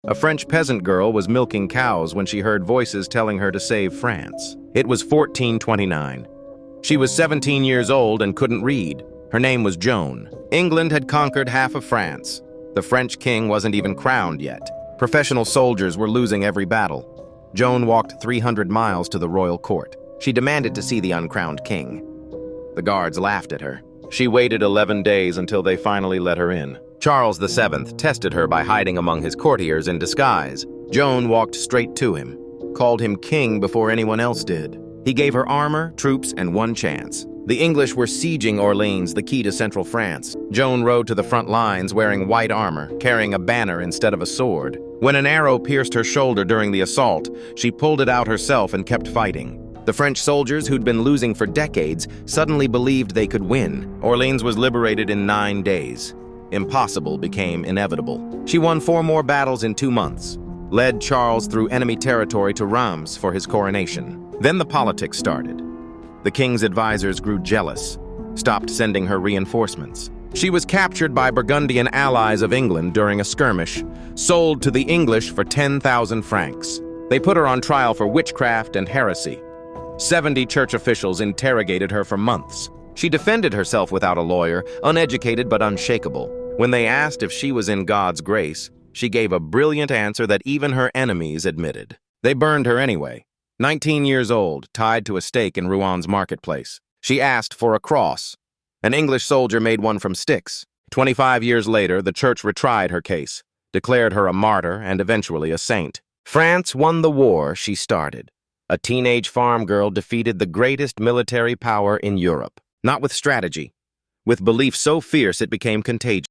A French peasant girl was milking cows when she heard voices telling her to save France. It was 1429. She was 17 years old and couldn't read. Her name was Joan. England had conquered half of France. The French king wasn't even crowned yet. Professional soldiers were losing every battle. Joan walked 300 miles to the royal court. She demanded to see the uncrowned king. The guards laughed at her. She waited 11 days until they finally let her in. Charles VII tested her by hiding among his courtiers in disguise. Joan walked straight to him, called him king before anyone else did. He gave her armor, troops, and one chance. The English were sieging Orleans, the key to central France. Joan rode to the front lines wearing white armor, carrying a banner instead of a sword. When an arrow pierced her shoulder during the assault, she pulled it out herself and kept fighting. The French soldiers, who'd been losing for decades, suddenly believed they could win. Orleans was liberated in 9 days. Impossible became inevitable. She won 4 more battles in 2 months, led Charles through enemy territory to Reims for his coronation. Then the politics started. The king's advisors grew jealous, stopped sending her reinforcements. She was captured by Burgundian allies of England during a skirmish, sold to the English for 10,000 francs. They put her on trial for witchcraft and heresy. 70 church officials interrogated her for months. She defended herself without a lawyer, uneducated but unshakable. When they asked if she was in God's grace, she gave a brilliant answer that even her enemies admitted. They burned her anyway. 19 years old, tied to a stake in Rouen marketplace. She asked for a cross. An English soldier made one from sticks. 25 years later, the church retried her case, declared her a martyr and eventually a saint. France won the war she started. A teenage farm girl defeated the greatest military power in Europe. Not with strategy, with belief so fierce it became contagious.